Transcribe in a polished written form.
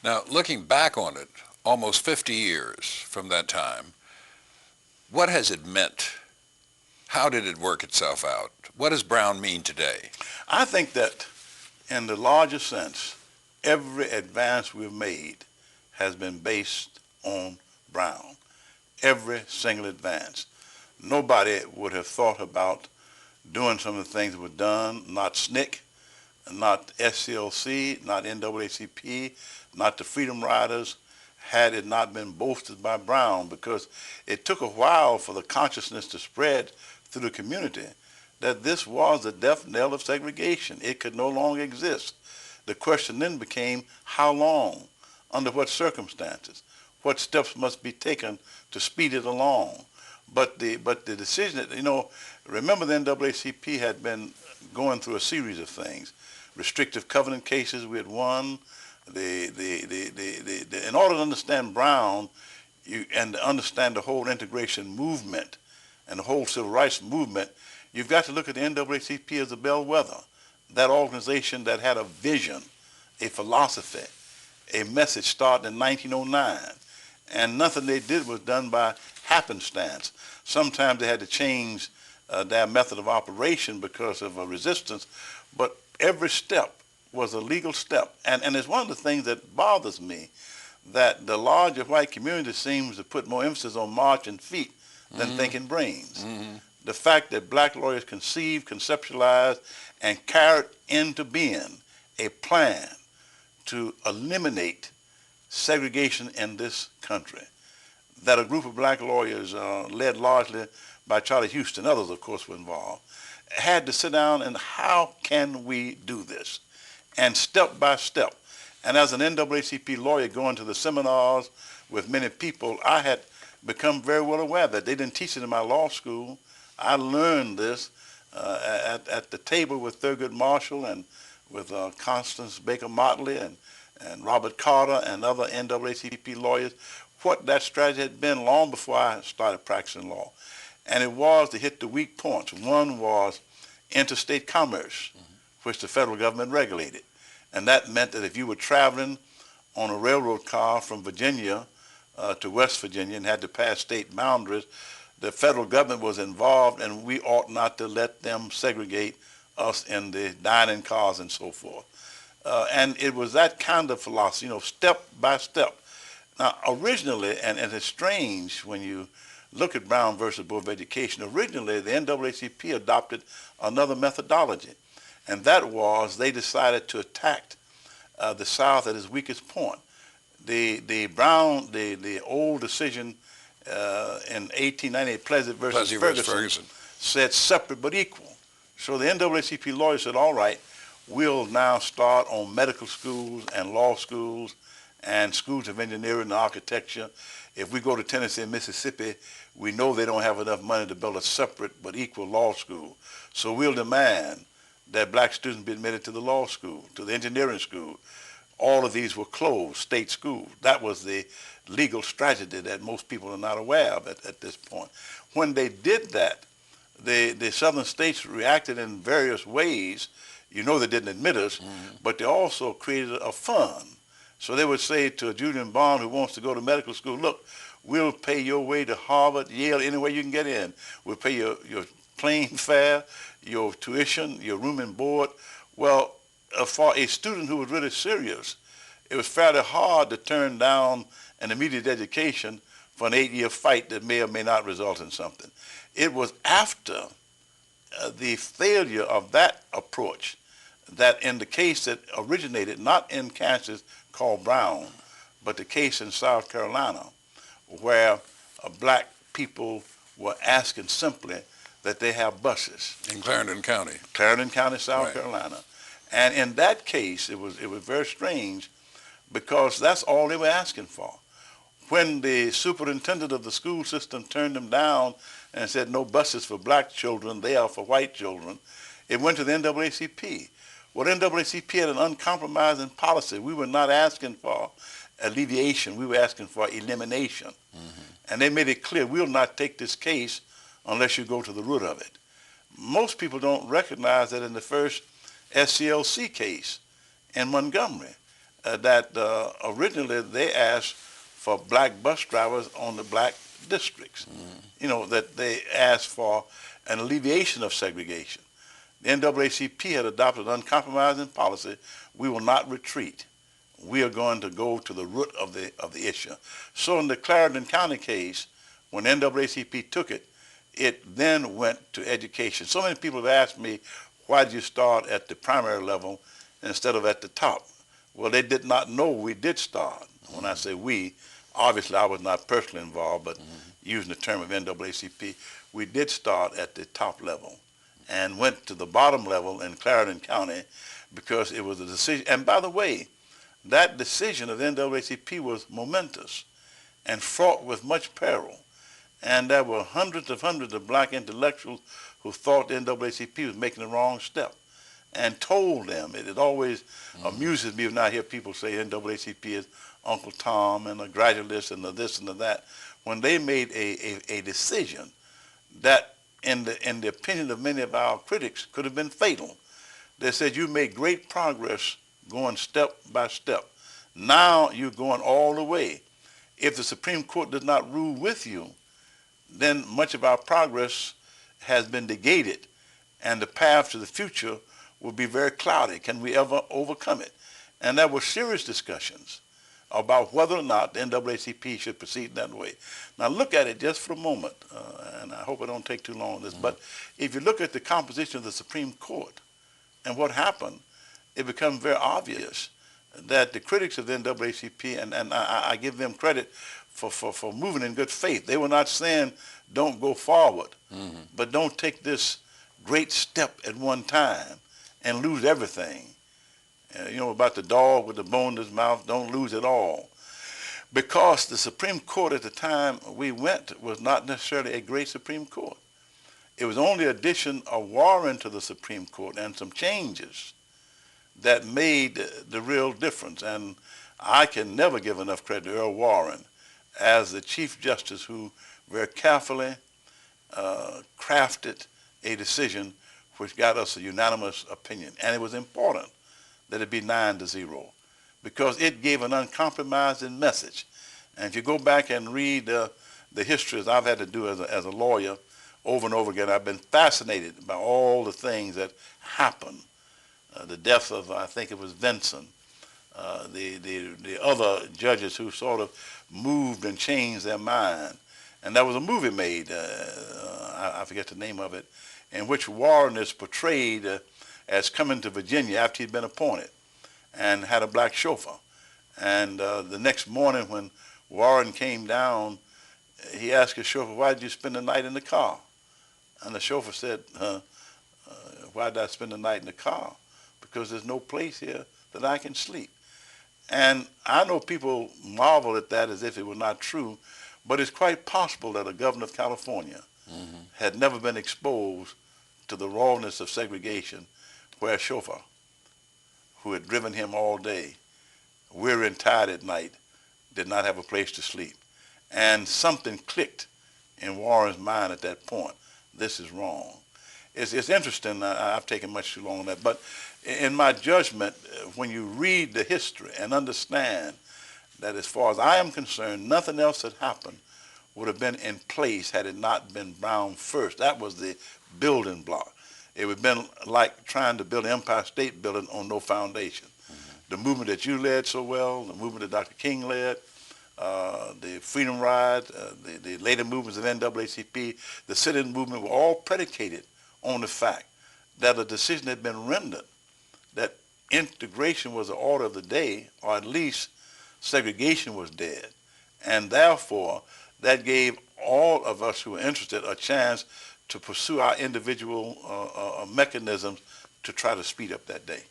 Now, looking back on it, almost 50 years from that time, what has it meant? How did it work itself out? What does Brown mean today? I think that in the larger sense, every advance we've made has been based on Brown. Every single advance. Nobody would have thought about doing some of the things that were done, not SNCC, not SCLC, not NAACP, not the Freedom Riders, had it not been bolstered by Brown, because it took a while for the consciousness to spread through the community that this was the death knell of segregation. It could no longer exist. The question then became how long, under what circumstances, what steps must be taken to speed it along. But the decision, remember the NAACP had been going through a series of things. Restrictive covenant cases we had won. In order to understand Brown and to understand the whole integration movement and the whole civil rights movement, you've got to look at the NAACP as a bellwether, that organization that had a vision, a philosophy, a message starting in 1909. And nothing they did was done by happenstance. Sometimes they had to change their method of operation because of a resistance, but every step was a legal step. And it's one of the things that bothers me, that the larger white community seems to put more emphasis on marching feet than thinking brains. The fact that black lawyers conceived, conceptualized, and carried into being a plan to eliminate segregation in this country, that a group of black lawyers, led largely by Charlie Houston, others of course were involved, had to sit down and how can we do this? And step by step. And as an NAACP lawyer going to the seminars with many people, I had become very well aware that they didn't teach it in my law school. I learned this at the table with Thurgood Marshall and with Constance Baker Motley and Robert Carter and other NAACP lawyers, what that strategy had been long before I started practicing law. And it was to hit the weak points. One was interstate commerce, which the federal government regulated. And that meant that if you were traveling on a railroad car from Virginia to West Virginia and had to pass state boundaries, the federal government was involved, and we ought not to let them segregate us in the dining cars and so forth. And it was that kind of philosophy, step by step. Now, originally, and it's strange when you look at Brown versus Board of Education, originally the NAACP adopted another methodology, and that was they decided to attack the South at its weakest point. The old decision in 1898, Plessy versus Ferguson, said separate but equal. So the NAACP lawyers said, all right, we'll now start on medical schools and law schools and schools of engineering and architecture. If we go to Tennessee and Mississippi, we know they don't have enough money to build a separate but equal law school. So we'll demand that black students be admitted to the law school, to the engineering school. All of these were closed, state schools. That was the legal strategy that most people are not aware of at this point. When they did that, the southern states reacted in various ways. They didn't admit us, but they also created a fund. So they would say to a Julian Bond who wants to go to medical school, look, we'll pay your way to Harvard, Yale, anywhere you can get in. We'll pay your plane fare, your tuition, your room and board. Well, for a student who was really serious, it was fairly hard to turn down an immediate education for an 8-year fight that may or may not result in something. It was after the failure of that approach that in the case that originated, not in Kansas called Brown, but the case in South Carolina, where black people were asking simply that they have buses. In Clarendon County. Clarendon County, South Carolina. And in that case, it was very strange because that's all they were asking for. When the superintendent of the school system turned them down and said no buses for black children, they are for white children, it went to the NAACP. Well, the NAACP had an uncompromising policy. We were not asking for alleviation. We were asking for elimination. And they made it clear, we'll not take this case unless you go to the root of it. Most people don't recognize that in the first SCLC case in Montgomery, that originally they asked for black bus drivers on the black districts. That they asked for an alleviation of segregation. The NAACP had adopted an uncompromising policy. We will not retreat. We are going to go to the root of the issue. So in the Clarendon County case, when the NAACP took it, it then went to education. So many people have asked me, why did you start at the primary level instead of at the top? Well, they did not know we did start. When I say we, obviously I was not personally involved, but using the term of NAACP, we did start at the top level and went to the bottom level in Clarendon County because it was a decision. And by the way, that decision of the NAACP was momentous and fraught with much peril. And there were hundreds of black intellectuals who thought the NAACP was making the wrong step and told them. It always amuses me when I hear people say NAACP is Uncle Tom and a gradualist and the this and the that, when they made a decision that, in the opinion of many of our critics, could have been fatal. They said, you made great progress going step by step. Now you're going all the way. If the Supreme Court does not rule with you, then much of our progress has been negated, and the path to the future will be very cloudy. Can we ever overcome it? And there were serious discussions about whether or not the NAACP should proceed that way. Now look at it just for a moment, and I hope I don't take too long on this, but if you look at the composition of the Supreme Court and what happened, it becomes very obvious that the critics of the NAACP, and I give them credit for moving in good faith. They were not saying don't go forward, but don't take this great step at one time and lose everything. About the dog with the bone in his mouth, don't lose it all. Because the Supreme Court at the time we went was not necessarily a great Supreme Court. It was only the addition of Warren to the Supreme Court and some changes that made the real difference. And I can never give enough credit to Earl Warren as the Chief Justice who very carefully crafted a decision which got us a unanimous opinion. And it was important that it be 9-0 because it gave an uncompromising message. And if you go back and read the history, as I've had to do as a lawyer over and over again, I've been fascinated by all the things that happened. The death of, I think it was Vinson, the other judges who sort of moved and changed their mind. And there was a movie made, I forget the name of it, in which Warren is portrayed as coming to Virginia after he'd been appointed and had a black chauffeur. And the next morning when Warren came down, he asked his chauffeur, why did you spend the night in the car? And the chauffeur said, why did I spend the night in the car? Because there's no place here that I can sleep. And I know people marvel at that as if it were not true, but it's quite possible that a governor of California had never been exposed to the rawness of segregation, where a chauffeur who had driven him all day, weary and tired at night, did not have a place to sleep. And something clicked in Warren's mind at that point. This is wrong. It's interesting. I've taken much too long on that. But in my judgment, when you read the history and understand that as far as I am concerned, nothing else that happened would have been in place had it not been Brown first. That was the building block. It would have been like trying to build the Empire State Building on no foundation. The movement that you led so well, the movement that Dr. King led, the Freedom Ride, the later movements of NAACP, the sit-in movement were all predicated on the fact that a decision had been rendered that integration was the order of the day, or at least segregation was dead. And therefore, that gave all of us who were interested a chance to pursue our individual mechanisms to try to speed up that day.